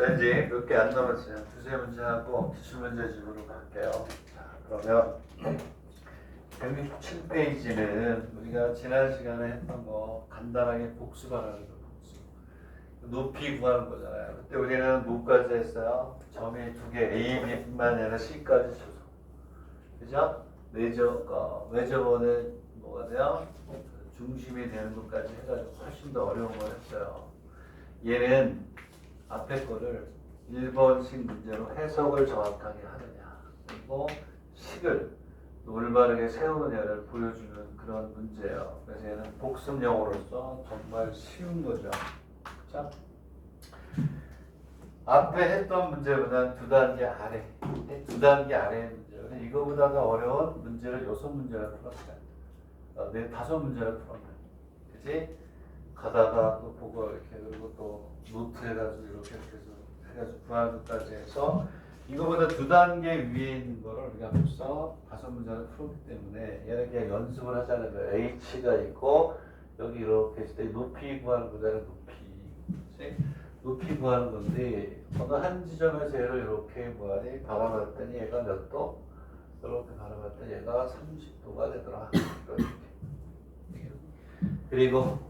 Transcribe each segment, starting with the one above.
자, 이제 몇 개 안 남았어요. 두세 문제 하고 기출 문제집으로 갈게요. 자, 그러면 167페이지는 우리가 지난 시간에 했던 거 간단하게 복습하라는 거, 복습. 높이 구하는 거잖아요. 그때 우리는 뭐까지 했어요? 점이 두 개, A, B뿐만 아니라 C까지 쳐서. 그죠? 외접원은 뭐가 돼요? 중심이 되는 것까지 해가지고 훨씬 더 어려운 걸 했어요. 얘는 앞에 거를 1번식 문제로 해석을 정확하게 하느냐, 그리고 식을 올바르게 세우느냐를 보여주는 그런 문제예요. 그래서 얘는 복습용어로서 정말 쉬운 거죠. 자, 앞에 했던 문제보다는 두 단계 아래, 두 단계 아래의 문제. 근데 이거보다 더 어려운 문제를 6문제를 풀었어요. 다섯 문제를 풀었네. 그치? 가다가 또 보고 이렇게, 그리고 또 노트 해가지고 이렇게 해가지고 구하는 것까지 해서 이거보다 두 단계 위에 있는 거를 우리가 벌써 다섯 문제를 풀었기 때문에 얘는 그냥 연습을 하자는 거예요. H가 있고 여기 이렇게 있을 때 높이 구하는 거잖아요. 높이. 높이 구하는 건데 어느 한 지점에서 얘를 이렇게 뭐하니 바라봤더니 얘가 몇 도? 이렇게 바라봤더니 얘가 30도가 되더라. 이렇게. 그리고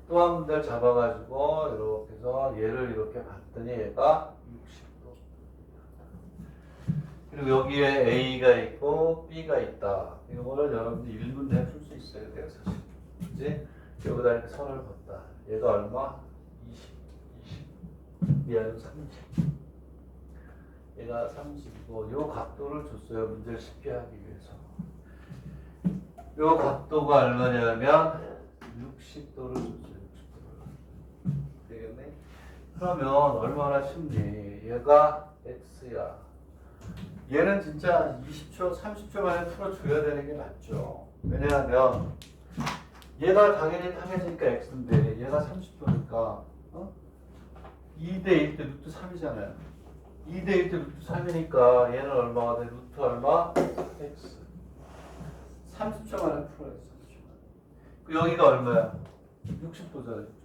또 한 군데를 잡아가지고 이렇게 해서 얘를 이렇게 봤더니 얘가 60도. 그리고 여기에 A가 있고 B가 있다. 이거를 여러분들 1분에 풀 수 있어야 돼요, 사실. 그치? 여기다 이렇게 선을 걷다. 얘가 얼마? 20. 얘는 30. 얘가 30이고 요 각도를 줬어요. 문제를 쉽게 하기 위해서. 요 각도가 얼마냐면 60도를 줬어요. 60도를. 되겠네? 그러면 얼마나 쉽니? 얘가 X야. 얘는 진짜 20초, 30초 만에 풀어줘야 되는 게 맞죠. 왜냐하면 얘가 당연히 탕해지니까 X인데 얘가 30도니까 2대 1 때 루트 3이잖아요. 2대 1 때 루트 3이니까 얘는 얼마가 돼? 루트 얼마? X. 30초 만에 풀어야 돼. 30초 만에. 여기가 얼마야? 60도잖아요.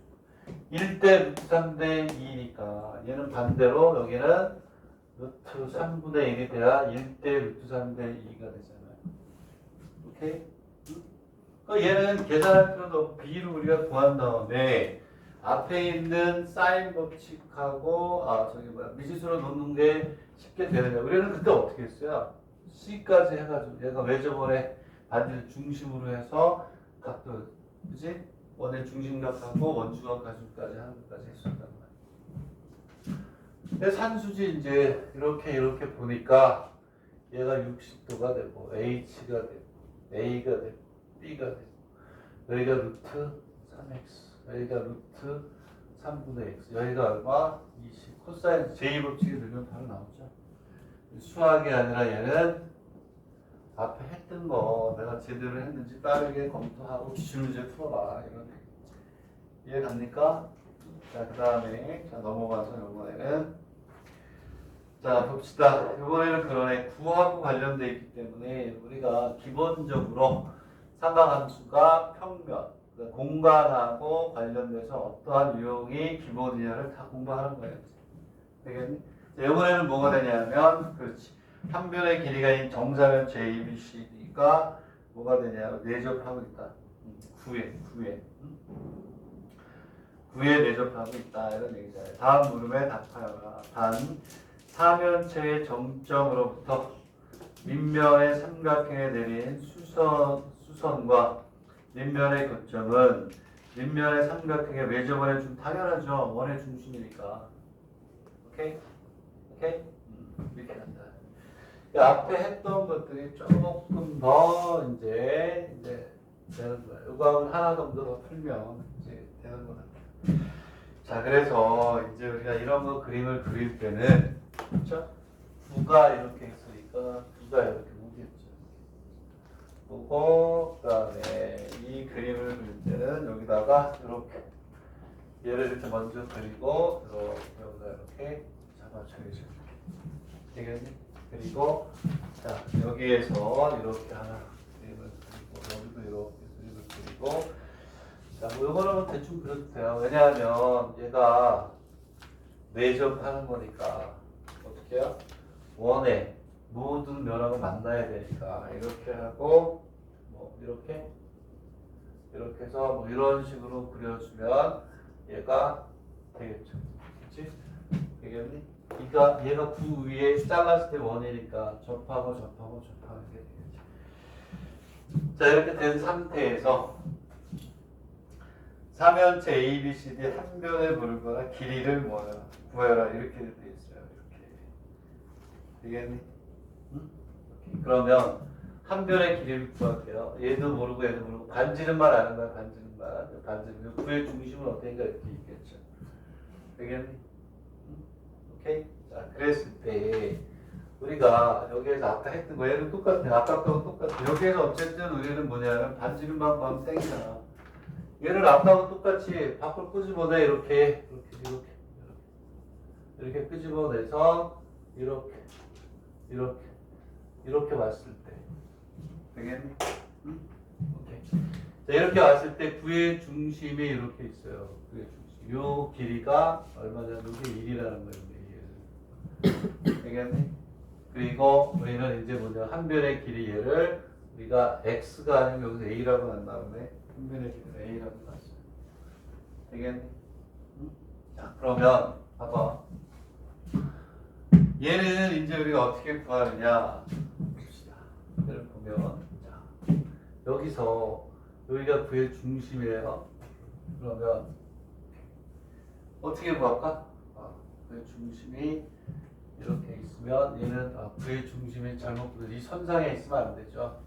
1대 루트 3대 2니까 얘는 반대로 여기는 루트 3분의 1이 돼야 1대 루트 3대 2가 되잖아요. 오케이? 그러니까 얘는 계산할 필요도 없고 B를 우리가 구한 다음에 앞에 있는 사인 법칙하고 미지수로 놓는 게 쉽게 되느냐. 우리는 그때 어떻게 했어요? C까지 해가지고 얘가 외접원의 반지를 중심으로 해서 각도, 그치? 원의 중심각하고 원주각 가중까지 하는 것까지 했었단 말이야. 근데 산수지 이제 이렇게 보니까 얘가 60도가 되고 H가 되고 A가 되고 B가 되고 여기가 루트 3x, 여기가 루트 3분의 x, 여기가 얼마? 20. 코사인 제2법칙에 넣으면 바로 나오죠. 수학이 아니라 얘는 앞에 했던 거 내가 제대로 했는지 빠르게 검토하고 기출문제 풀어라 이런 얘기. 이해 갑니까? 자, 그 다음에 넘어가서 이번에는 자 봅시다. 이번에는 그러네. 구하고 관련되어 있기 때문에 우리가 기본적으로 삼각함수가 평면, 공간하고 관련돼서 어떠한 유형이 기본이냐를 다 공부하는 거예요. 되겠니? 이번에는 뭐가 되냐면, 그렇지. 한 변의 길이가 인 정사면 JBC가 뭐가 되냐? 내접하고 있다. 9에 내접하고 있다. 이런 얘기잖아요. 다음 물음에 답하여라. 단, 사면체의 정점으로부터 밑면의 삼각형에 내린 수선과 밑면의 교점은 밑면의 삼각형의 외접원의 당연하죠. 원의 중심이니까. 오케이? 이렇게 간다. 앞에 했던 것들이 조금 더 이제 되는 거예요. 이거 하나 정도 더 풀면 이제 되는 것 같아요. 자, 그래서 이제 우리가 이런 거 그림을 그릴 때는, 그렇죠? 구가 이렇게 있으니까 구가 이렇게 오겠죠. 보고 그다음에 이 그림을 그릴 때는 여기다가 이렇게 얘를 이렇게 먼저 그리고 여기다 이렇게 잡아줘야죠. 되겠니? 그리고 자 여기에서 이렇게 하나 그림을 그리고 여기도 이렇게 그림을 그리고 자 뭐 이거는 대충 그려도 돼요. 왜냐하면 얘가 내접하는 거니까 어떻게 해요? 원의 모든 면하고 만나야 되니까 이렇게 하고 뭐 이렇게 해서 뭐 이런 식으로 그려주면 얘가 되겠죠. 그치? 되겠니? 그러니까 얘가 구 위에 잘랐을 때 원이니까 접하고 접하는 게 되겠죠. 자, 이렇게 된 상태에서 삼연체 A, B, C, D 한 변에 물거나 길이를 뭐야 구해라 이렇게 돼 있어요. 이렇게 되겠니? 응? 오케이. 그러면 한 변의 길이를 구할게요. 얘도 모르고 반지름만 아는 거야. 반지름 구의 중심은 어떻게인가 이렇게 있겠죠. 되겠니? 응? 오케이. 자, 그랬을 때 우리가 여기에서 아까 했던 거 얘는 똑같아. 아까 거랑 똑같아. 여기에서 어쨌든 우리는 뭐냐면 반지름만 구하면 땡이잖아. 얘를 아까와 똑같이 밖으로 끄집어내 이렇게 끄집어내서 이렇게 왔을 때 되겠니? 응? 오케이. 자, 이렇게 왔을 때 구의 중심이 이렇게 있어요. 구의 중심. 요 길이가 얼마냐? 이게 1이라는 거예요. 되겠니? 그리고 우리는 이제 뭐냐? 한 변의 길이 얘를 우리가 x가 아니면 여기서 a라고 난 다음에 한 변의 길이를 a라고 났어요. 되겠니? 응? 자, 그러면 봐봐. 얘는 이제 우리가 어떻게 구하느냐 봅시다. 얘를 보면 자, 여기서 여기가 구의 중심이에요. 그러면 어떻게 구할까? 구의 중심이 이렇게 있으면 얘는 구의 중심이 잘못 이 선상에 있으면 안 되죠.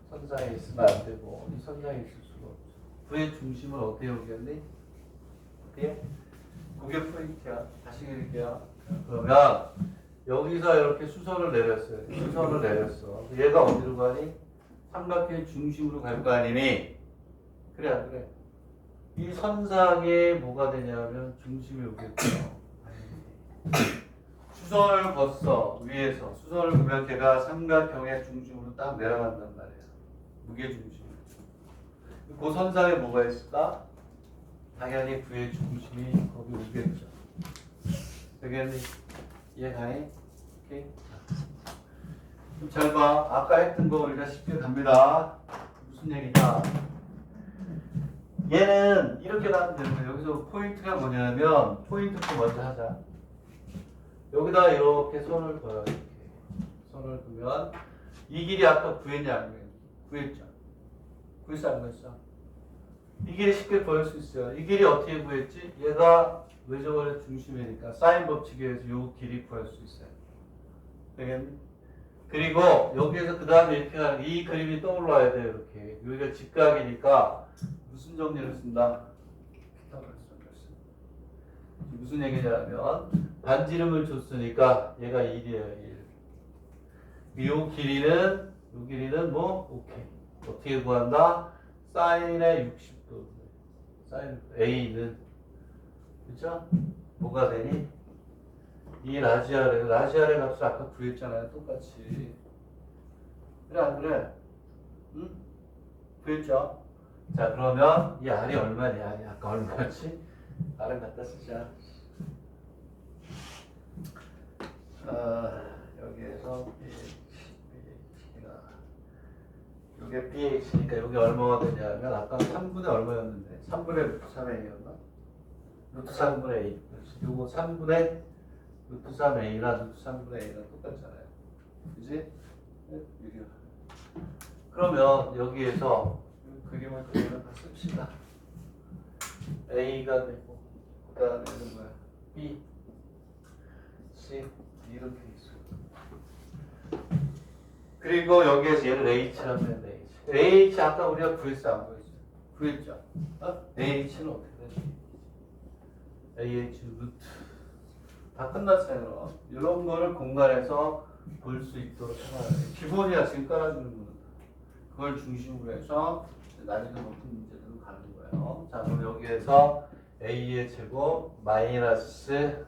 선상에 있으면 안 되고 이 선상에 있을 수가 없죠. 구의 중심을 어떻게 보겠니? 어떻게? 그게 포인트야. 다시 그릴게요. 그러면 여기서 이렇게 수선을 내렸어요. 얘가 어디로 가니? 삼각형의 중심으로 갈 거 아니니? 그래 안 그래? 이 선상에 뭐가 되냐면 중심이 오겠죠. 수선을 벗어 위에서 수선을 그으면 걔가 삼각형의 중심으로 딱 내려간단 말이에요. 무게중심으로. 그 선상에 뭐가 있을까? 당연히 구의 중심이 거기 오겠죠. 되겠니? 이해가니? 오케이. 그럼 잘 봐. 아까 했던 거 우리가 쉽게 갑니다. 무슨 얘기냐? 얘는 이렇게 나면 되는 거예요. 여기서 포인트가 뭐냐면 포인트부터 먼저 하자. 여기다 이렇게 손을 둬요. 이렇게 손을 두면 이 길이 아까 구했냐 안 구했죠? 구했어 안 구했어? 이 길이 쉽게 보일 수 있어요. 이 길이 어떻게 구했지? 얘가 외접원의 중심이니까 사인 법칙에 의해서 이 길이 구할 수 있어요. 되겠니? 그리고 여기에서 그 다음에 이렇게 가는 이 그림이 떠올라야 돼요. 이렇게 여기가 직각이니까 무슨 정리를 쓴다? 무슨 얘기냐면 반지름을 줬으니까 얘가 1이에요. 1. 이 길이는 뭐? 오케이. 어떻게 구한다? 사인의 60도. 사인 A는 그죠? 뭐가 되니? 이 라지알의 값을 아까 구했잖아요. 똑같이. 그래 안 그래? 응? 구했죠? 자, 그러면 이 R이 얼마냐? R이 아까 얼마였지? R을 갖다 쓰자. 여기에서 이게 BH니까 여기 얼마가 되냐면 아까 3분의 얼마였는데 3분의 루트 3A였나? 루트 3분의 A. 요거 3분의 루트 3A나 루트 3분의 A랑 똑같잖아요. 그지? 유리화. 그러면 여기에서 그림을 그리면 다 씁시다. A가 되고 그 다음에는 뭐야? B, C 이렇게 있어요. 그리고 여기에서 얘를 H라면 H 아까 우리가 구했어 안 구했어? 구했죠? AH는 어떻게 되지? AH 루트 다 끝났어요. 이런 거를 공간에서 볼 수 있도록 해놔야 돼. 기본이야 지금 깔아주는 거는. 그걸 중심으로 해서 나중에 높은 문제들은 가는 거예요. 자, 그럼 여기에서 A의 제곱 마이너스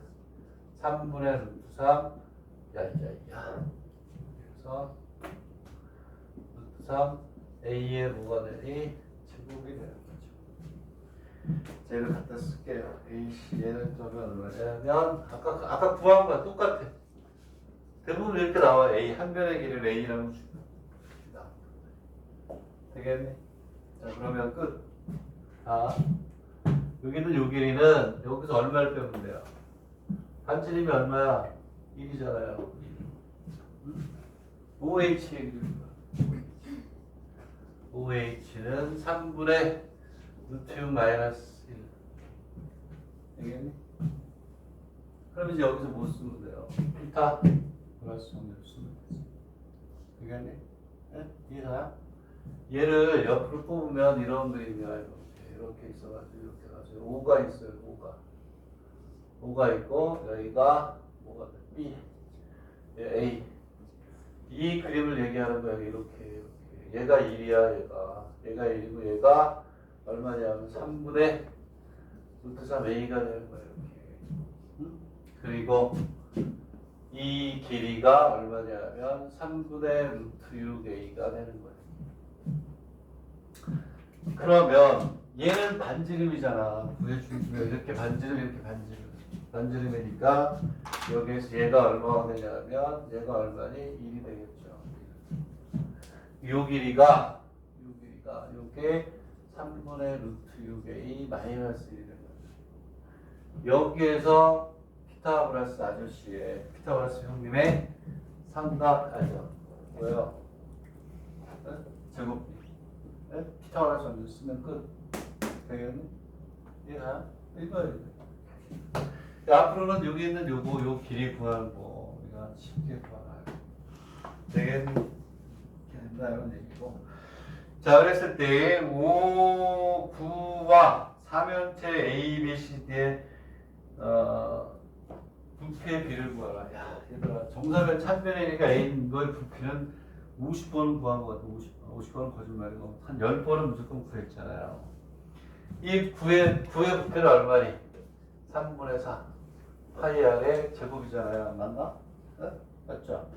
3분의 루트 3 야야야. 그래서 루트 3 A의 뭐가 되니? 제곱이 되는 거죠. 쟤를 갖다 쓸게요. AC 얘는 저는 얼마냐면 아까 구한 거랑 똑같아. 대부분 이렇게 나와. A 한 변의 길이를 A라고 주면 되겠네. 자 그러면 끝. 자 여기는 요 길이는 여기서 얼마를 빼면 돼요? 반지름이 얼마야? 1이잖아요. OH의 길이입니다. OH는 3분의 루트 6 마이너스 1. 되겠니? 그럼 이제 여기서 뭐 쓰면 돼요? 피타 플러스 정렬 쓰면 되지. 되겠니? 네? 이해가요? 얘를 옆으로 뽑으면 이런 그림이야. 이렇게 있어가지고 이렇게 가지고 5가 있어요. 5가 있고 여기가 뭐가 돼? B, A. 이 그림을 얘기하는 거야. 이렇게. 얘가 1이야. 얘가 1이고 얘가 얼마냐면 3분의 루트 3A가 되는 거야. 이렇게. 응? 그리고 이 길이가 얼마냐면 3분의 루트 6A가 되는 거야. 그러면 얘는 반지름이잖아. 구해주면 이렇게 반지름 이렇게 반지름이니까 여기에서 얘가 얼마가 되냐면 얘가 얼마니? 1이 되겠죠. 요 길이가 요게 3분의 루트 6a 마이너스 1이 되는 거죠. 여기에서 피타고라스 아저씨의 피타고라스 형님의 삼각하죠. 뭐예요? 네? 제곱. 네? 피타고라스 형님 쓰면 끝. 되겠니? 이해가? 이거야. 앞으로는 여기 있는 요 길이 구하는 거 우리가 쉽게 구하나요? 되겠니? 이렇게 된다 이런 얘기고. 자 그랬을 때 5, 9와 3면체 A, B, C, D의 부피의 비를 구하라. 야 얘들아 정사면 참변이니까 A인 거의 부피는 50번은 구한 것 같아. 50번은 거짓말이고 한 10번은 무조건 구했잖아요. 이 9의 부피는 얼마니? 3분의 4 파이 R의 제곱이잖아요. 맞나? 네? 맞죠?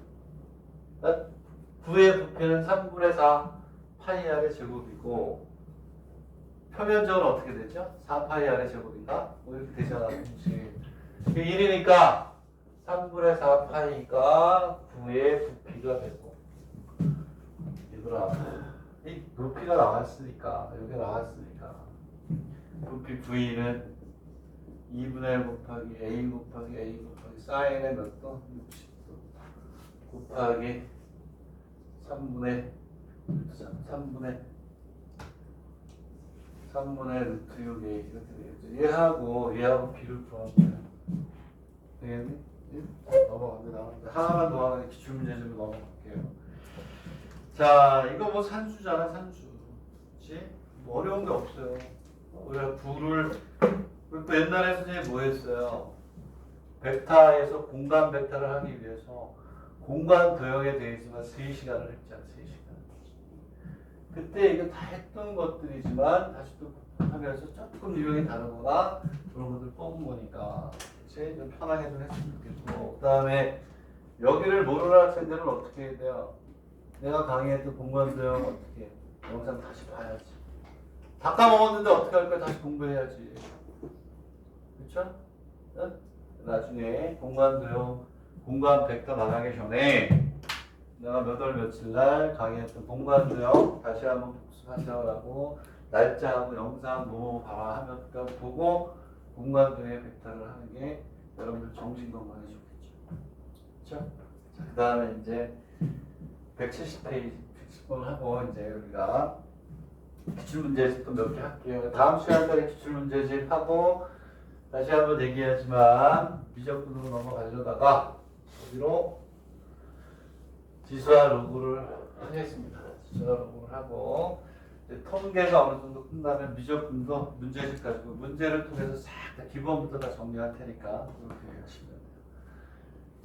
네? 9의 부피는 3분의 4 파이 R의 제곱이고 표면적으로 어떻게 되죠? 4 파이 R의 제곱인가? 뭐 이렇게 되잖아. 그렇지. 1이니까 3분의 4 파이가 9의 부피가 되고 얘들아 이 높이가 나왔으니까 여기 나왔으니까 부피 V는 2분의 1 곱하기 A 곱하기 사인의 몇 도? 60도 곱하기 3분의 루트 6A 이렇게 되겠죠. 얘하고 비를 구하면 돼요. 되겠니? 넘어갑니다. 하나만 더 하는 기출문제 좀 넘어갈게요. 자, 이거 뭐 산수잖아, 산수. 그치? 뭐 어려운 게 없어요. 우리가 또 옛날에 선생님이 뭐 했어요? 벡터에서 공간 벡터를 하기 위해서 공간 도형에 대해서만 3시간을 했잖아, 3시간. 그때 이거 다 했던 것들이지만 다시 또 하면서 조금 유형이 다르거나 그런 것들 뽑은 거니까 이제 좀 편하게 좀 했으면 좋겠고, 그 다음에 여기를 모르는 학생들은 어떻게 해야 돼요? 내가 강의했던 공간 도형 어떻게 해? 영상 다시 봐야지. 다 까먹었는데 어떻게 할 거야? 다시 공부해야지. 그렇죠? 응? 나중에 공간 도형, 공간 벡터 나가기 전에 내가 몇 월 며칠 날 강의했던 공간 도형 다시 한번 복습하시라고 날짜하고 영상 뭐 봐라 하면 그거 보고 공간 도형의 벡터를 하는 게 여러분들 정신 건강에 좋겠죠. 그렇죠? 자, 그 다음에 이제 170페이지 110번 하고 이제 우리가 기출문제집 또 몇 개 할게요. 다음 시간까지 기출문제집 하고 다시 한번 얘기하지만 미적분으로 넘어가려다가 여기로 지수와 로그를 하겠습니다. 지수와 로그를 하고 이제 통계가 어느 정도 끝나면 미적분도 문제집 가지고 문제를 통해서 싹 다 기본부터 다 정리할 테니까 그렇게 하시면 돼요.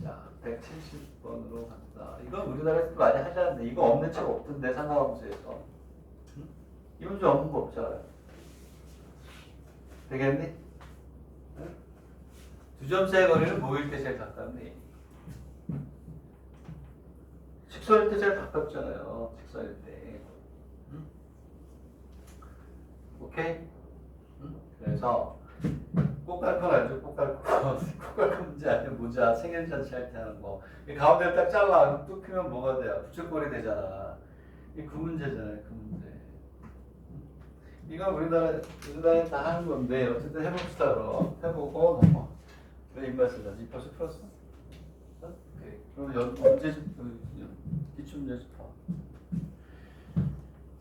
자, 170번으로 갑니다. 이건 우리나라에서 많이 하지 않는데 이거 없는 책 없던데 상하함수에서. 이 문제 없는 거 없잖아요. 되겠니? 응? 두 점수의 거리는 뭐일 때 제일 가깝니? 직선일 때 제일 가깝잖아요. 직선일 때. 응? 오케이? 응? 그래서 꽃갈콘 알죠? 꽃갈콘. 꽃갈콘 문제 아니면 모자 생일잔치 할 때 하는 거. 이 가운데를 딱 잘라. 뚝 피면 뭐가 돼요? 부채꼴이 되잖아. 이 그 문제잖아요. 그 문제. 이거 우리나라에 다 하는 건데 어쨌든 해봅시다. 그럼 해보고 넘어. 왜 입맛 쓰자지? 벌써 풀었어? 오케이. 그럼 언제쯤 기출 문제 좀 봐.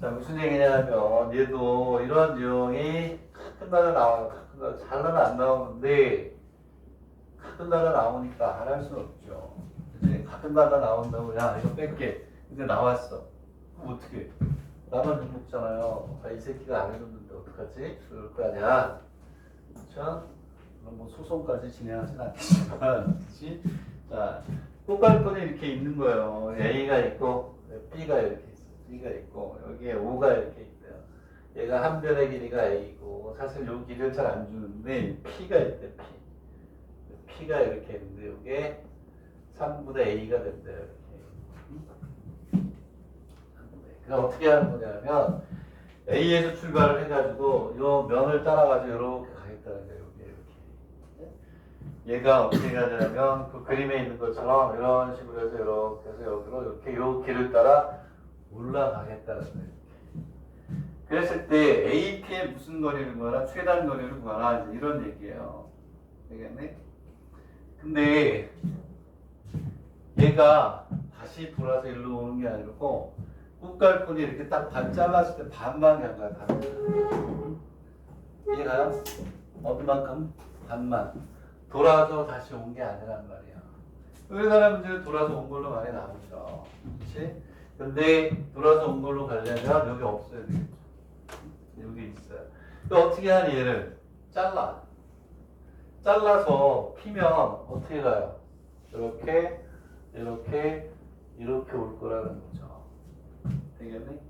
자, 무슨 얘기냐면 얘도 이런 유형이 가끔가다 나와요. 가끔가다 잘은 안 나오는데 가끔가다 나오니까 안 할 수는 없죠. 그치? 가끔가다 나온다고 야 이거 뺄게. 근데 나왔어. 그럼 어떻게? 나만 돈 먹잖아요. 아, 이 새끼가 안 해줬는데 어떡하지? 그럴 거 아니야. 그쵸? 그럼 뭐 소송까지 진행하진 않겠지만, 그치? 자, 꽃갈콘이 이렇게 있는 거예요. A가 있고 B가 이렇게 있어. B가 있고 여기에 O가 이렇게 있대요. 얘가 한 변의 길이가 A고 사실 요 길이를 잘 안 주는데 P가 있대. P가 이렇게 있는데 이게 3분의 A가 된대요. 이렇게. 그럼 어떻게 하는 거냐면 A에서 출발을 해가지고 요 면을 따라가지고 이렇게 가겠다는 거예요. 이렇게. 얘가 어떻게 가냐면 그 그림에 있는 것처럼 이런 식으로 해서 이렇게 해서 여기로 이렇게 요 길을 따라 올라가겠다는 거예요. 그랬을 때 AP의 무슨 거리를 구하라, 최단 거리를 구하라, 이제 이런 얘기예요. 되겠네? 근데 얘가 다시 돌아서 일로 오는 게 아니고 꽃갈콘이 이렇게 딱 반 잘랐을 때 반만 간 거야, 반. 이해가요? 어디만큼? 반만. 돌아서 다시 온 게 아니란 말이야. 우리나라 문제는 돌아서 온 걸로 많이 나오죠. 그렇지? 근데 돌아서 온 걸로 가려면 여기 없어야 되겠죠. 여기 있어요. 어떻게 하니 얘를? 잘라서 피면 어떻게 가요? 이렇게 올 거라는 거죠. 되겠니?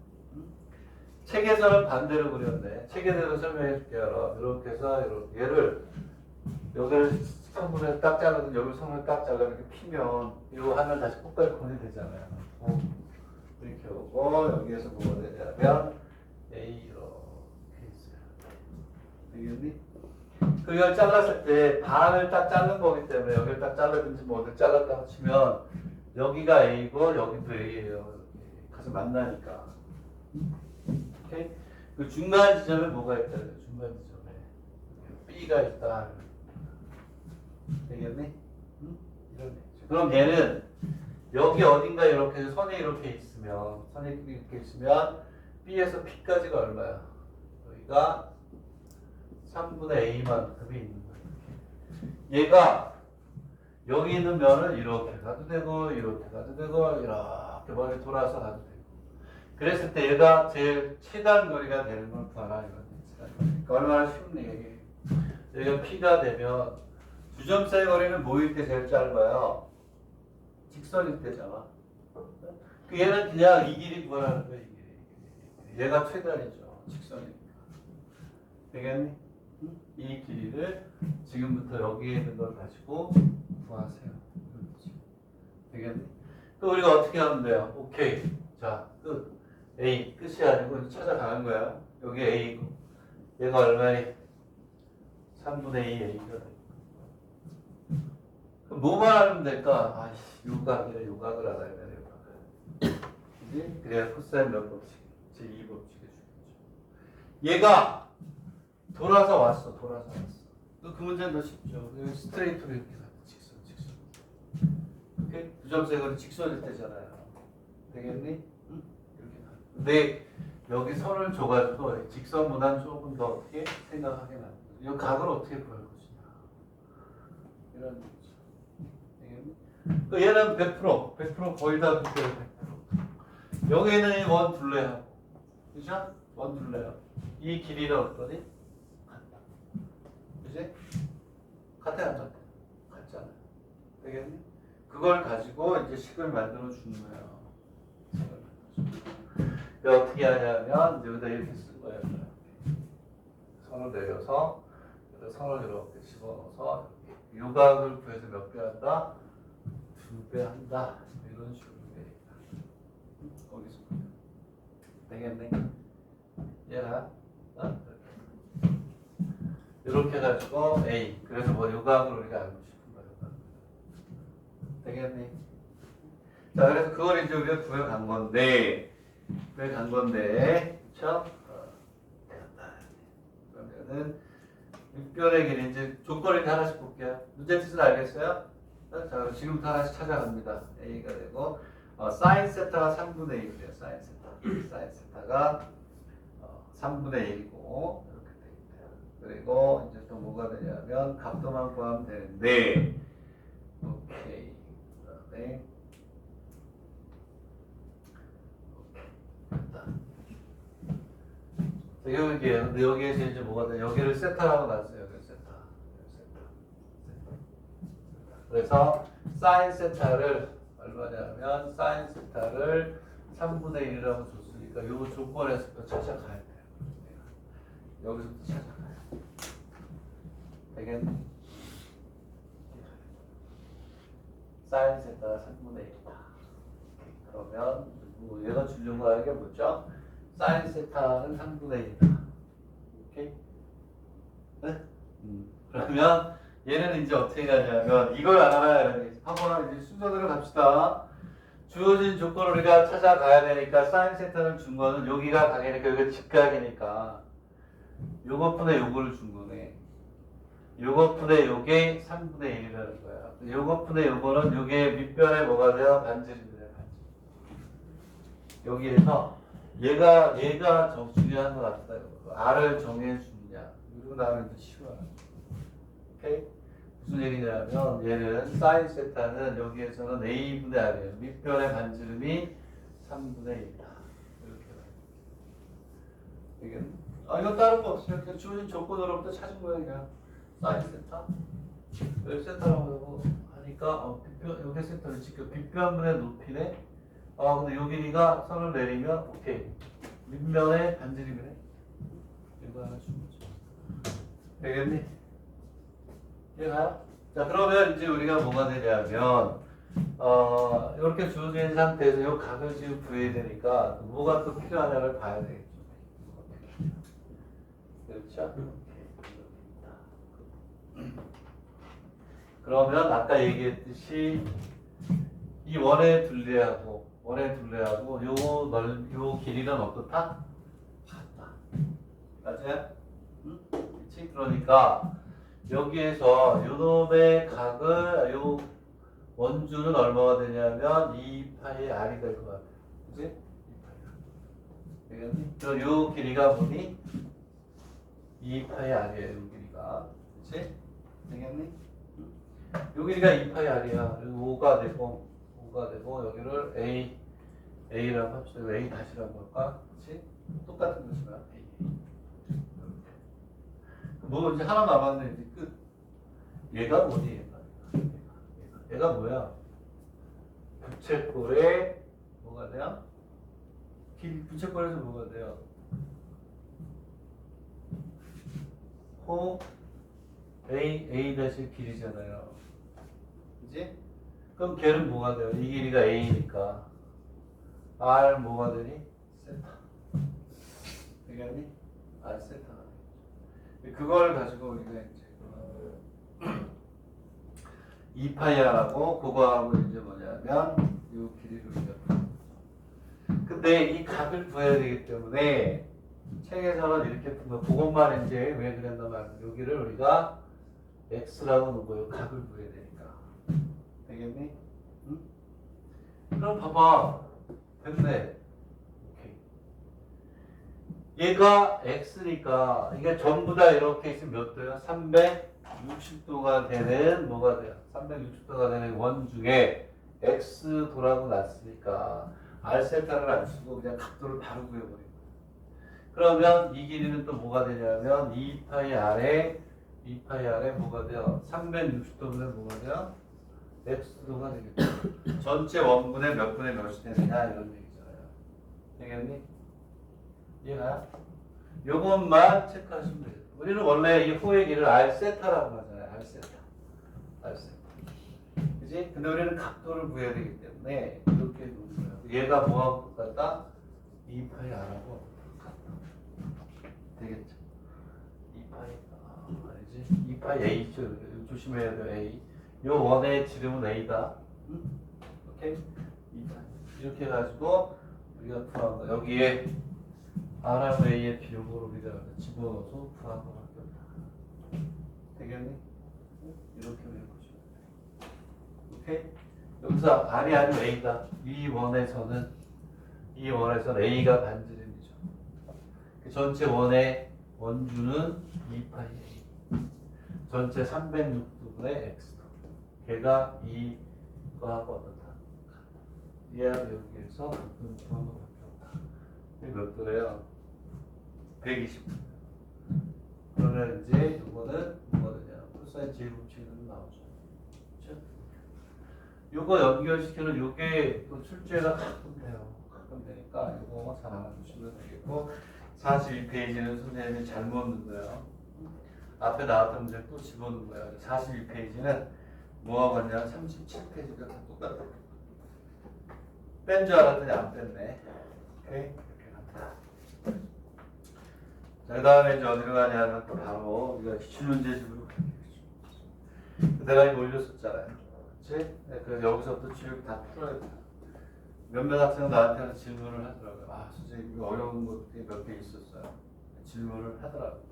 책에서는 반대로 그렸네. 책에대로 설명해 줄게요. 이렇게 해서 이렇게 얘를 여기를 선분을 딱 잘라서 여기 선을 딱 잘라 이렇게 피면 이거 하면 다시 꽃갈콘이 되잖아요. 이렇게 오고 여기에서 뭐가 되냐면 A 이렇게 있어요. 되겠니? 그 이걸 잘랐을 때 반을 딱 자른 거기 때문에 여기를 딱 잘라든지 뭐 어디 잘랐다고 치면 여기가 A고 여기도 A예요. 이렇게 가서 만나니까. 오케이? 그 중간 지점에 뭐가 있다? 중간 지점에 B가 있다. 되겠니? 응? 이런 그럼 얘는 여기 어딘가 이렇게 선이 이렇게 있으면 B에서 P까지가 얼마야? 여기가 3분의 A만큼이 있는 거예요. 얘가 여기 있는 면을 이렇게 가도 되고 이렇게 가도 되고 이렇게 머리 돌아서 가도 되고 그랬을 때 얘가 제일 최단 거리가 되는 걸 구하라 이거지. 그러니까 얼마나 쉽니? 여기가 P가 되면 주점사의 거리는 뭐일 때 제일 짧아요? 직선일 때잖아. 그 얘는 그냥 이 길이 구하라는 거야. 이 길이. 얘가 최단이죠. 직선이니까. 되겠니? 이 길이를 지금부터 여기에 있는 걸 가지고 구하세요. 그렇지. 되겠니? 또 우리가 어떻게 하면 돼요? 오케이. 자, 끝. A. 끝이 아니고 찾아가는 거야. 여기 A고. 얘가 얼마니? 3분의 2 A가 돼. 그럼 뭐만 하면 될까? 아이씨, 요각이래. 요각을 알아야 돼. 요각을. 그지? 그래야 코사인 몇 법칙? 제2 법칙에 주겠죠. 얘가 돌아서 왔어. 그 문제는 더 쉽죠. 스트레이트로 이렇게 가요. 직선. 오케이? 두 점수의 거리 직선일 때잖아요. 되겠니? 응? 이렇게 가. 근데 여기 선을 줘가지고 직선보다는 조금 더 어떻게 생각하게 만들어. 이 각을 어떻게 구할 것이냐. 이런 거죠. 되겠니? 얘는 100% 거의 다 100%. 여기는 원 둘레하고, 그죠? 원 둘레하고. 이 길이는 어떠니? 그지? 같아 안 같아? 같잖아. 되겠니? 그걸 가지고 이제 식을 만들어 주는 거예요. 어떻게 하냐면 이제 여기다 이렇게 쓴 거예요. 선을 내려서 선을 이렇게 집어넣어서 요각을 구해서 몇 배 한다? 2배 한다. 이런 식으로 되겠다. 거기서 되겠네? 얘가 이렇게 해가지고 A. 그래서 뭐 요각을 우리가 알고 싶은 거예요. 되겠니? 자, 그래서 그걸 이제 우리가 구해간 건데, 그쵸? 그러면은 육변의 길이 이제 조건을 하나씩 볼게요. 문제 뜻은 알겠어요? 자, 그럼 지금부터 하나씩 찾아갑니다. A가 되고, 사인 세타가 3분의 1이래요. 사인 세타. 사인 세타가 3분의 1이고, 이렇게 돼 있대요. 그리고 이제 또 뭐가 되냐면, 각도만 구하면 되는데, 오케이. 그 다음에, 여기에요. 근데 여기에서 이제 뭐가 돼? 여기를 세타라고 놨어요. 여기 세타. 그래서 사인 세타를 얼마냐면 사인 세타를 3분의 1이라고 줬으니까 요 조건에서부터 찾아가야 돼요. 여기서부터 찾아가요. 되겠네? 사인 세타가 3분의 1이다. 그러면 뭐 얘가 주려고 하는 게 뭐죠? 사인 세타는 3분의 1이다. 오케이? 네? 그러면 얘는 이제 어떻게 가냐면 이걸 알아야 돼. 한번 이제 순서대로 갑시다. 주어진 조건을 우리가 찾아가야 되니까 사인 세타를 준 거는 여기가 각이니까 여기가 직각이니까 요것분의 요거를 준 거네. 요것분의 요게 3분의 1이라는 거야. 요것분의 요거는 요게 밑변에 뭐가 돼요? 반지름이래요. 반지름. 여기에서 얘가 중요한 것 같다. R을 정해주느냐. 이러고 나면 더 쉬워요. 오케이? 무슨 얘기냐면 얘는 사인 세타는 여기에서는 A분의 R이에요. 밑변의 반지름이 3분의 1이다. 이렇게 되겠네. 이건 다른 거 없어요. 그냥 주어진 조건으로부터 찾은 거예요. 그냥 사인 세타. 여기 세타라고 하니까 여기 세타를 지켜 빗변분의 높이네. 근데 요 길이가 선을 내리면 오케이. 밑면의 반지름이네. 이거 하나 준 거죠. 되겠니? 이해가요? 자, 그러면 이제 우리가 뭐가 되냐면 이렇게 주어진 상태에서 요 각을 지금 구해야 되니까 뭐가 또 필요하냐를 봐야 되겠죠. 그렇죠? 그러면 아까 얘기했듯이 이 원의 둘레하고 요 길이는 어떻다? 같다. 맞아요? 응? 그치? 그러니까 여기에서 요놈의 각을 요 원주는 얼마가 되냐면 2파이 r이 될 것 같아요. 그치? 2파이 r. 되겠니? 그럼 요 길이가 뭐니? 2파이 r이에요. 요 길이가. 그치? 되겠니? 요 길이가 2파이 r이야. 5가 되고 여기를 A라고 합시다. A 다시라고 할까? 그치? 똑같은 것이나 A. 뭐 이제 하나 남았네. 이제 끝. 얘가 뭐니? 얘가 뭐야? 부채꼴에 뭐가 돼요? 부채꼴에서 뭐가 돼요? 호 A 다시 길이잖아요. 그지? 그럼 걔는 뭐가 돼요? 이 길이가 A니까 R 뭐가 되니? 세타. 되겠니? R 세타가 되겠죠. 그걸 가지고 우리가 이제 2파이아라고 그거하고 이제 뭐냐면 이 길이를 우리가 근데 이 각을 구해야 되기 때문에 책에서는 이렇게 푼 거 그것만 이제 왜 그랬나 말이야. 여기를 우리가 x라고 놓은 거예요. 각을 구해야 되니까. 되겠니? 응? 그럼 봐봐. 됐네. 오케이. 얘가 x니까 이게 전부 다 이렇게 있으면 몇 도야? 360도가 되는 뭐가 돼요? 360도가 되는 원 중에 x도라고 놨으니까 r세타를 안 쓰고 그냥 각도를 바로 구해버린 거야. 그러면 이 길이는 또 뭐가 되냐면 2파이 r에 뭐가 돼요? 360도면 뭐가 돼요? x도가 되겠죠. 전체 원분의 몇 분의 몇이 되느냐 이런 얘기잖아요. 되겠니? 이해가요? 요것만 체크하시면 돼요. 우리는 원래 이 호의 길을 r세타라고 하잖아요. r세타. 그지? 근데 우리는 각도를 구해야 되기 때문에 이렇게 놓는 거예요. 얘가 뭐하고 똑같다? 2파이 r하고 같다. 되겠죠? 2파이, 아니지. 2파이 A 조심해야 돼. A. 요 원의 지름은 A다. 응? 오케이? 2파이. 이렇게 해가지고 우리가 구한 거 여기에 R하고 A의 비용을 우리가 집어넣어서 구한 거밖에 없다. 되겠니? 이렇게 외워보시면 돼. 오케이? 여기서 R이 아니면 A다. 이 원에서는 A가 반지름이죠. 그 전체 원의 원주는 2파이 A. 전체 306도분의 X도. 걔가 이거하고 어떻다. 얘하고 여기에서 구한 거밖에 없다. 이게 몇 도래요? 120도. 그러면 이제 이거는 뭐냐? 코사인 제곱치는 나오죠. 그렇죠? 요거 연결시키는 요게 또 출제가 가끔 돼요. 가끔 되니까 요거 잘 알아두시면 되겠고 42페이지는 선생님이 잘못 넣은 거예요. 앞에 나왔던 문제 또 집어넣은 거예요. 42페이지는 뭐하고 같냐? 37페이지가 다 똑같아. 뺀 줄 알았더니 안 뺐네. 오케이? 이렇게 갑니다. 자, 그 다음에 이제 어디로 가냐면 또 바로 우리가 기출문제집으로 갈게요. 내가 이거 올렸었잖아요. 그치? 네, 그래서 여기서부터 지금 다 풀어야 돼요. 몇몇 학생은 나한테는 질문을 하더라고요. 아, 선생님, 이거 어려운 것들이 몇 개 있었어요. 질문을 하더라고요.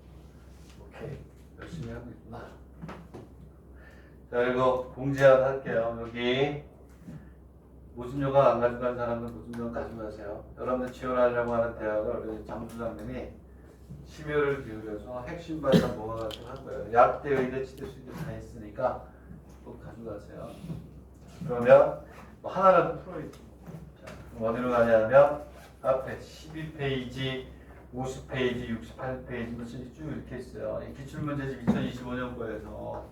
오케이. 열심히 하고 있구나. 자, 그리고 공지하고 할게요. 여기 모집요강 안 가져간 사람은 모집요강 가져가세요. 여러분들 지원하려고 하는 대학을 우리 장부장님이 심혈을 기울여서 핵심 발산 모아가지고 한 거예요. 약대, 의대, 치대, 수의대 다 했으니까 꼭 가져가세요. 그러면 뭐 하나라도 풀어야지. 자, 그럼 어디로 가냐면 앞에 12페이지, 50페이지, 68페이지 쭉 이렇게 있어요. 이 기출문제집 2025년 거에서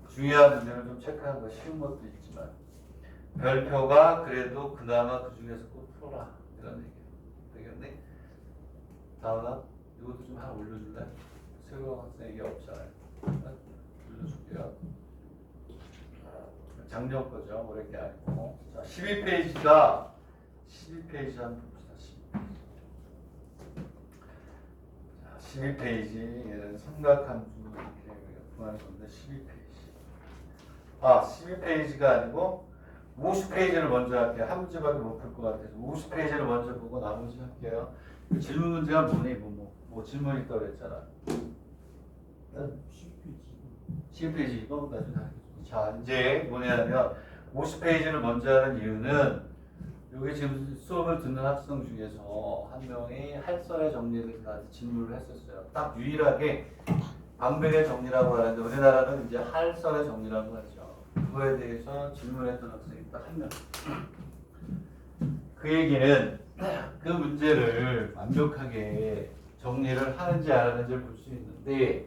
중요한 문제는 좀 체크한 거 쉬운 것도 있지만 별표가 그래도 그나마 그 중에서 꼭 풀어라 이런 얘기예요. 되겠네? 다음은 이것도 좀 하나 올려줄래? 새로운 학생 얘기 없잖아요. 올려줄게요. 작년 거죠. 올해 게 아니고. 자, 12페이지가 12페이지 한번 봅시다. 12페이지. 얘는 삼각함수 이렇게 구하는 건데 12페이지. 아, 12페이지가 아니고 50페이지를 먼저 할게요. 한 문제밖에 못 풀 것 같아서 50페이지를 먼저 보고 나머지 할게요. 그 질문 문제가 뭐니? 뭐 질문 있다고 그랬잖아. 12페이지 이거 나중에 할게요. 자, 이제 뭐냐면 50페이지를 먼저 하는 이유는 여기 지금 수업을 듣는 학생 중에서 한 명이 할선의 정리에 대해서 나한테 질문을 했었어요. 딱 유일하게 방백의 정리라고 하는데 우리나라는 이제 할선의 정리라고 하죠. 그거에 대해서 질문했던 학생이 딱 한 명. 그 얘기는 그 문제를 완벽하게 정리를 하는지 안 하는지를 볼 수 있는데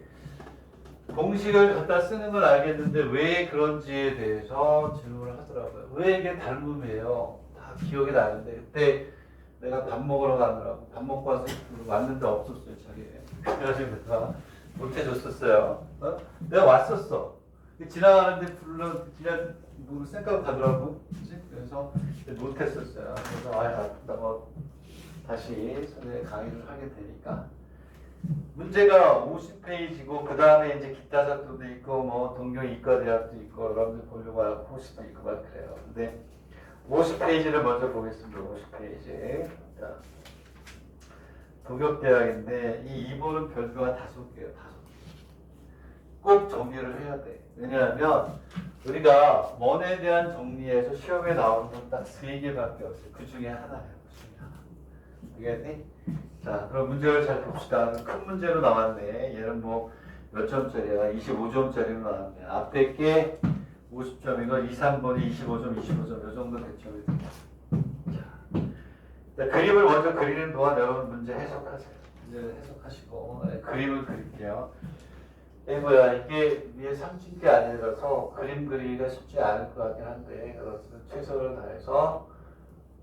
공식을 갖다 쓰는 건 알겠는데 왜 그런지에 대해서 질문을 하더라고요. 왜 이게 닮음이에요? 다 기억이 나는데 그때 내가 밥 먹으러 가느라고 밥 먹고 와서 왔는데 없었어요 자리에. 그래가지고 내가 못 해줬었어요. 내가 왔었어. 지나가는데 그냥 뭐 생각 가더라고. 그치? 그래서 못 했었어요. 그래서 아프다고 다시 선생님 강의를 하게 되니까. 문제가 50페이지고 그 다음에 이제 기타 사토도 있고 뭐 동경 이과대학도 있고 여러분들 보려고 하고 호시도 있고 막 그래요. 근데 50페이지를 먼저 보겠습니다. 50페이지. 자, 도경대학인데 이 2번은 별표가 5개예요. 5개. 꼭 정리를 해야 돼. 왜냐하면 우리가 원에 대한 정리에서 시험에 나오는 건 딱 3개밖에 없어요. 그 중에 하나예요. 알겠니? 자, 그럼 문제를 잘 봅시다. 큰 문제로 나왔네. 얘는 뭐 몇 점짜리야? 25점짜리로 나왔네. 앞에 게 50점이고 2, 3번이 25점, 25점 이 정도 대점이 됩니다. 자, 그림을 먼저 그리는 동안 여러분 문제 해석하세요. 문제 해석하시고 그림을 그릴게요. 이게 위에 삼진게 아니라서 그림 그리기가 쉽지 않을 것 같긴 한데 그렇지만 최선을 다해서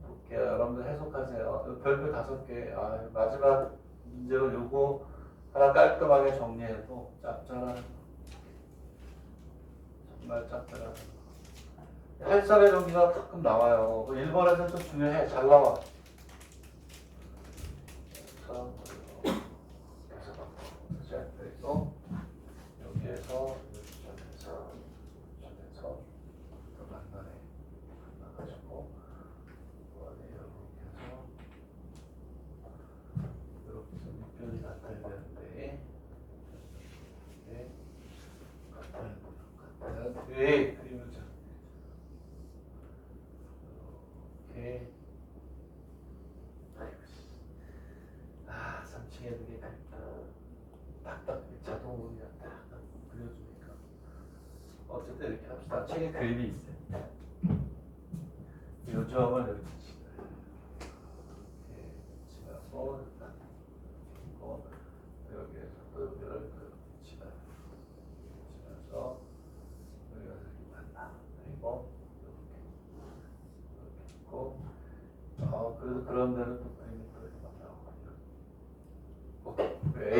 볼게요. 여러분들 해석하세요. 별표 5개. 마지막 문제로 요거 하나 깔끔하게 정리해도 짭짤한 정말 짭짤한 할산의 정리가 가끔 나와요. 1번에서 좀 중요해. 잘 나와. 그래서 여기에서 왜 그림을 자. 이렇게. 아이고 씨. 아, 3층에 이렇게 딱딱 자동으로 그냥 딱 그려주니까. 어쨌든 이렇게 합시다. 책에 그림이 있어요. 요 점을 이렇게 치고 이렇게 치면서 여기에서 또 여기를 이렇게 치면서 여기가 이렇게 만나. 그리고 이렇게 있고 그래도 그런 데는 또 그림이 또 이렇게 나오고 오케이. A,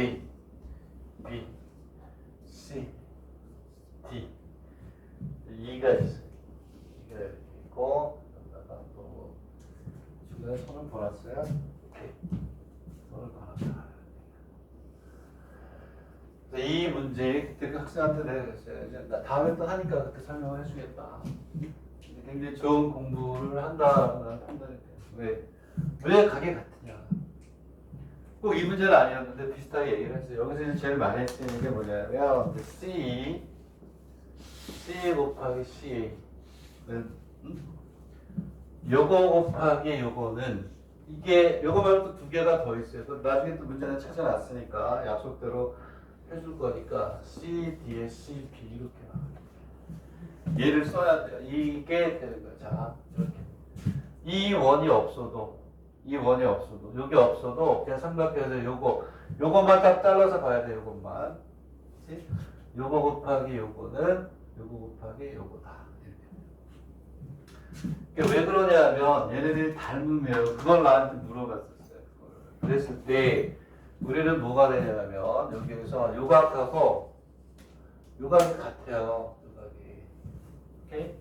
B, C, D, E가 있어요. E가 이렇게 있고 또 중간에 손을 보았어요. 오케이. 손을 보았다. 이 문제 그때 그 학생한테 내가 그랬어요. 이제 나 다음에 또 하니까 그때 설명을 해주겠다. 굉장히 좋은 공부를 한다는 판단이 돼요. 왜 각이 같으냐? 꼭 이 문제는 아니었는데 비슷하게 얘기를 했어요. 여기서 이제 제일 많이 쓰이는 게 뭐냐면 C 곱하기 C는 요거 곱하기 요거는 이게 요거 말고 또 두 개가 더 있어요. 또 나중에 또 문제는 찾아놨으니까 약속대로 해줄 거니까 C, D에 C, B 이렇게 나와요. 얘를 써야 돼요. 이게 되는 거예요. 자, 이렇게. 이 원이 없어도 여기 없어도 그냥 삼각형에서 요거만 딱 잘라서 봐야 돼. 요것만. 그치? 요거 곱하기 요거는 요거 곱하기 요거다. 이렇게. 왜 그러냐면 얘네들이 닮으면 그걸 나한테 물어봤었어요. 그랬을 때 우리는 뭐가 되냐면 여기에서 요각하고 요각이 같아요. 요각이. 오케이?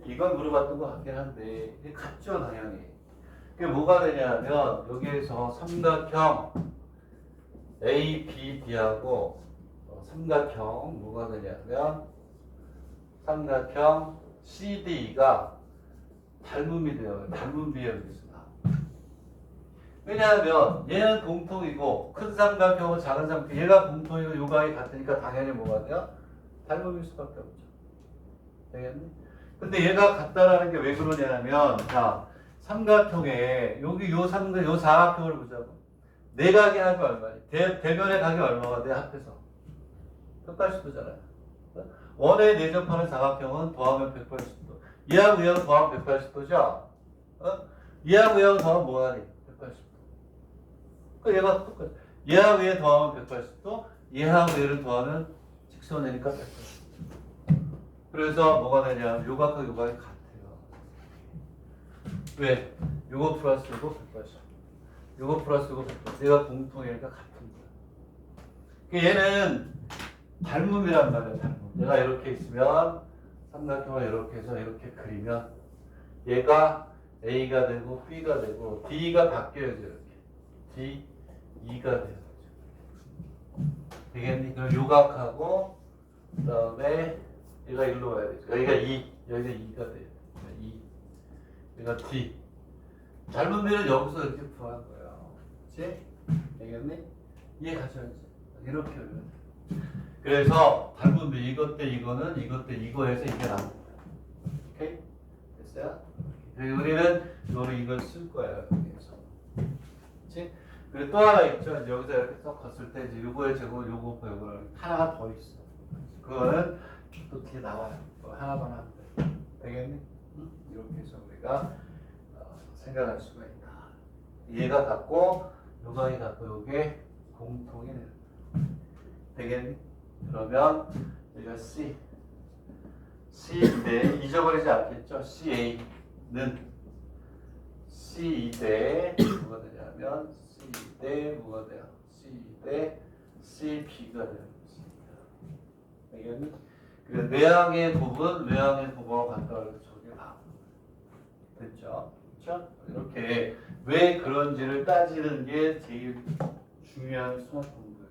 이건 물어봤던 것 같긴 한데 이게 같죠 당연히. 그게 뭐가 되냐면 여기에서 삼각형 ABD하고 삼각형 뭐가 되냐면 삼각형 CD가 닮음이 돼요. 닮음 비율에서 나와. 왜냐하면 얘는 공통이고 큰 삼각형은 작은 삼각형 얘가 공통이고 요각이 같으니까 당연히 뭐가 돼요? 닮음일 수밖에 없죠. 되겠니? 근데 얘가 같다라는 게 왜 그러냐면 자 삼각형에 여기 요 사각형을 보자고. 내각의 합이 얼마니? 대면의 각이 얼마가 돼? 합해서 180도잖아요. 원에 내접하는 사각형은 더하면 180도. 얘하고 얘하고 더하면 180도죠? 얘하고 얘하고 더하면 뭐하니? 180도. 그 얘가 똑같아. 얘하고 얘 더하면 180도, 얘하고 얘를 더하면 직선이니까 180도. 그래서 뭐가 되냐? 요각과 요각이 같아요. 왜? 요거 플러스 요거 180. 요거 플러스 요거 180. 얘가 공통이니까 같은 거야. 얘는 닮음이란 말이야, 닮음. 얘가 이렇게 있으면 삼각형을 이렇게 해서 이렇게 그리면 얘가 A가 되고 B가 되고 D가 바뀌어야죠, 이렇게. D, E가 돼요. 되겠니? 그럼 요각하고 그 다음에 얘가 일로 와야 되죠. 여기가 2, 여기가 2가 돼요. 2, 여기가 D. 닮음비는 여기서 이렇게 구한 거예요. 그치? 되겠니? 이해 가셔야지. 이렇게 하면 돼. 그래서 닮음비 이것 때 이거는 이것 때 이거 해서 이게 나옵니다. 오케이? 됐어요? 그리고 우리는 이걸 쓸 거예요. 여기에서. 그치? 그리고 또 하나 있죠. 이제 여기서 이렇게 딱 갔을 때 이제 요거의 제곱, 요거는 하나가 더 있어. 그거는 또 뒤에 나와요. 하나만 하면 돼. 되겠니? 응? 이렇게 해서 우리가 생각할 수가 있다. 얘가 같고 요각이 같고 요게 공통이 되는 거야. 되겠니? 그러면 여기가 C인데 잊어버리지 않겠죠? CA는 C2대 뭐가 되냐면 C2대 뭐가 돼요? C2대 CB가 되는 것입니다. 되겠니? 그래서 내항의 곱은 외항의 곱하고 같다고 저게 나옵니다. 됐죠? 그렇죠? 이렇게 왜 그런지를 따지는 게 제일 중요한 수학 공부예요,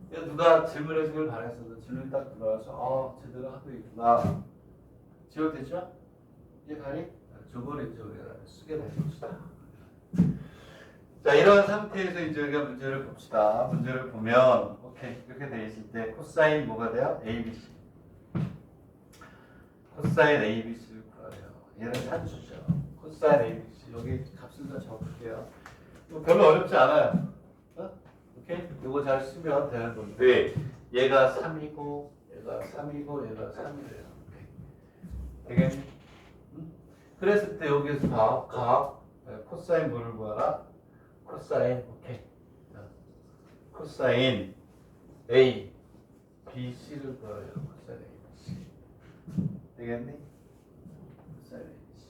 사실은. 누가 질문해 주길 바랬어도 질문이 딱 들어와서 제대로 하고 있구나. 지워됐죠? 이제 가니? 저거를 이제 우리가 쓰게 될 것이다. 자, 이런 상태에서 이제 우리가 문제를 봅시다. 문제를 보면 오케이 이렇게 돼 있을 때 코사인 뭐가 돼요? ABC. 코사인 ABC를 구하래요. 얘는 산수죠. 코사인 ABC 여기 값을 다 적을게요. 이거 별로 어렵지 않아요. 어? 오케이? 이거 잘 쓰면 되는 건데 얘가 3이고 얘가 3이고 얘가 3이래요. 되겠니? 응? 그랬을 때 여기서 각 코사인 뭐를 구하라? 코사인 오케이. 자, 코사인 A, B, C를 구하래요. 코사인 A, B, C. 되겠니? 코사인 A, B, C.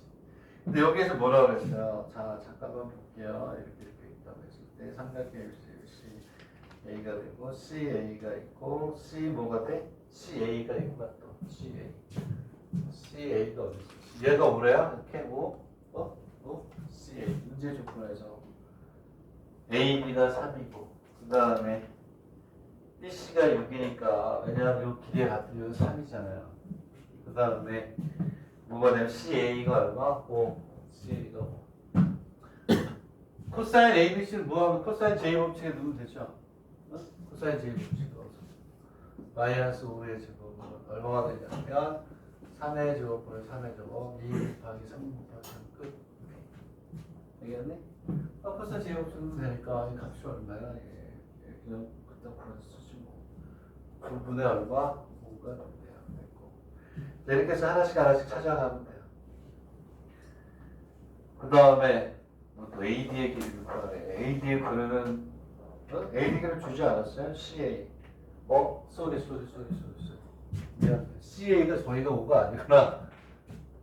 근데 여기에서 뭐라고 그랬어요? 자, 잠깐만 볼게요. 이렇게 있다고 했을 때 삼각형 ABC A가 되고 CA가 있고 C 뭐가 돼? CA가 있구나 또 CA. CA가 어디 있어? 얘가 뭐래요? 이렇게 5, CA 문제 조건에서 A, B가 3이고 그 다음에 BC가 6이니까 왜냐하면 이 길이가 같으면 3이잖아요. 그 다음에 뭐가 되면 CA가 얼마? 5. CA가 5. 코사인 ABC는 뭐하면 코사인 J 법칙에 넣으면 되죠. 어? 코사인 J 법칙 넣어서 마이너스 5의 제곱은 얼마가 되냐면 3의 제곱분의 3의 제곱 2 곱하기 3 곱하기 3 끝. 되겠네? 코사인 J 법칙 넣으면 되니까 이 값이 얼마야? 그냥 그때 그런 쓰지 뭐. 9분의 얼마? 5가 돼요. 됐고. 이렇게 해서 하나씩 찾아가면 돼요. 그 다음에 또 AD의 길이를 구하래. AD의 길이는 AD 길이를 주지 않았어요? CA. 쏘리. 미안. CA가 저희가 5가 아니구나.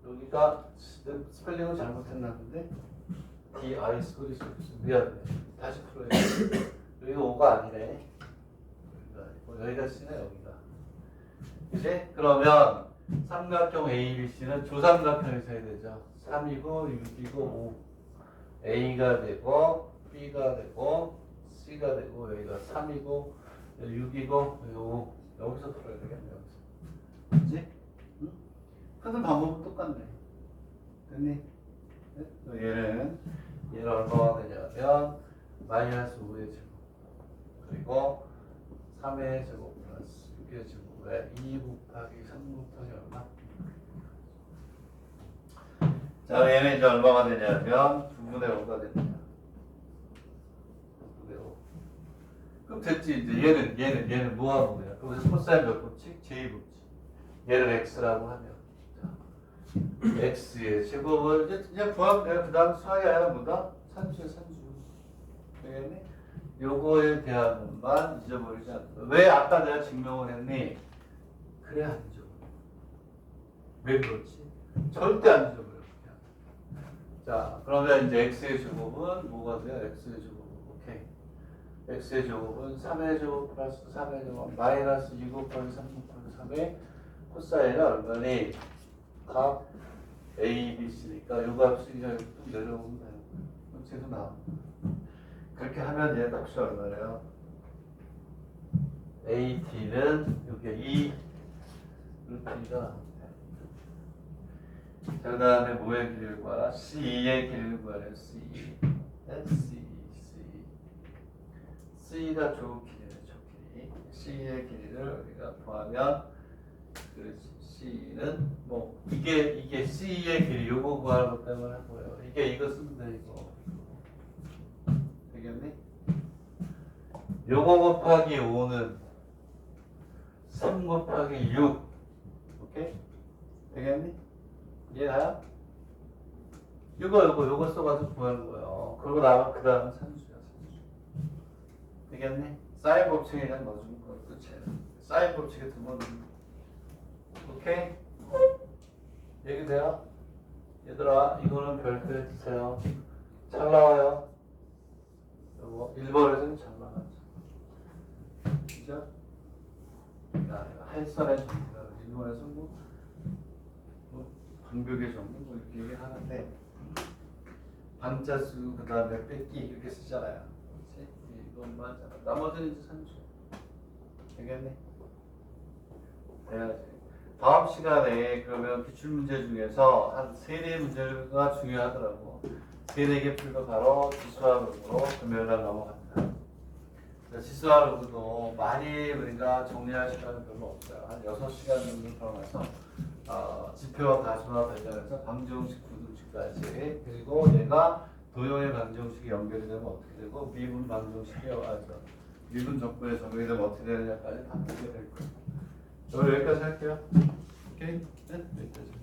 여기가 스펠링을 잘못했나 본데 DI 쏘리. 미안해. 다시 풀어야 돼. 여기가 5가 아니네. 여기가 C네 여기가. 이제 그러면 삼각형 ABC는 조삼각형이 있어야 되죠. 3이고 6이고 5. A가 되고 B가 되고 C가 되고 여기가 3이고 6이고 5. 여기서 풀어야 되겠네. 여기서. 그치? 응? 푸는 방법은 똑같네. 됐니? 네? 얘는 얼마가 되냐면 마이너스 5의 제곱 그리고 3의 제곱 플러스 6의 제곱에 2 곱하기 3 곱하기 얼마? 자, 얘는 이제 얼마가 되냐면 9분의 5가 됩니다. 9분의 5. 그럼 됐지. 이제 얘는 뭐 하는 거야? 그래서 코사인 몇 법칙? J 법칙. 얘를 x라고 하면 자, x의 제곱을 이제 그냥 구하면 돼요. 그 다음 수학이 아니라 뭐다? 산수야 산수. 되겠니? 요거에 대한 것만 잊어버리지 않는다. 왜 아까 내가 증명을 했니? 그래 안 잊어버려. 왜 그렇지? 절대 안 잊어버려. 그냥. 자, 그러면 이제 x의 제곱은 뭐가 돼요? x의 제곱. 오케이. x의 제곱은 3의 제곱 플러스 3의 제곱 마이너스 2 곱하기 3 곱하기 3의 코사인은 얼마니? 각 A, B, C니까 요 값이 그냥 뚝 내려오면 돼요. 그럼 쟤도 나와. 그렇게 하면 얘 값이 얼마래요? AT는 여기에 2 루트가 자, 그 다음에 뭐의 길이를 구하라? C의 길이를 구하래요. C. C가 조 길이네, 조 길이. C의 길이를 우리가 구하면 그렇지. C는 뭐 이게 C의 길이 요거 구하는 것 때문에 뭐예요? 이거 쓰면 돼 이거. 되겠니? 요거 곱하기 5는 3 곱하기 6. 오케이? 되겠니? 이해가요? 요거 써가지고 구하는 거예요. 그러고 나면 그 다음은 산수야, 산수. 되겠니? 사인 법칙에 그냥 넣어주면 끝이에요. 사인 법칙에 두면 오케이? 얘기돼요? 얘들아, 이거는 별표 해주세요. 잘 나와요. 요거 1번에서는 잘 나왔죠. 그죠? 야, 할선의 정리가 1번에서 뭐 방벽의 정리 뭐 이렇게 얘기하는데 반자수 그 다음에 뺏기 이렇게 쓰잖아요. 그렇지? 이것만 하잖아. 나머지는 이제 산수. 되겠네? 돼야지. 다음 시간에 그러면 기출문제 중에서 한 3-4 문제가 중요하더라고. 3-4개 풀고 바로 지수화로그로 금요일날 넘어갑니다. 지수화로그도 많이 우리가 정리할 시간은 별로 없어요. 한 6시간 정도 들어가서 지표와 가수와 관련해서 방정식, 부등식까지. 그리고 얘가 도형의 방정식이 연결이 되면 어떻게 되고 미분 방정식이 와서 미분 적분에 적용이 되면 어떻게 되느냐까지 다 보게 될 거예요. 여기까지 할게요. 오케이? 네? 여기까지.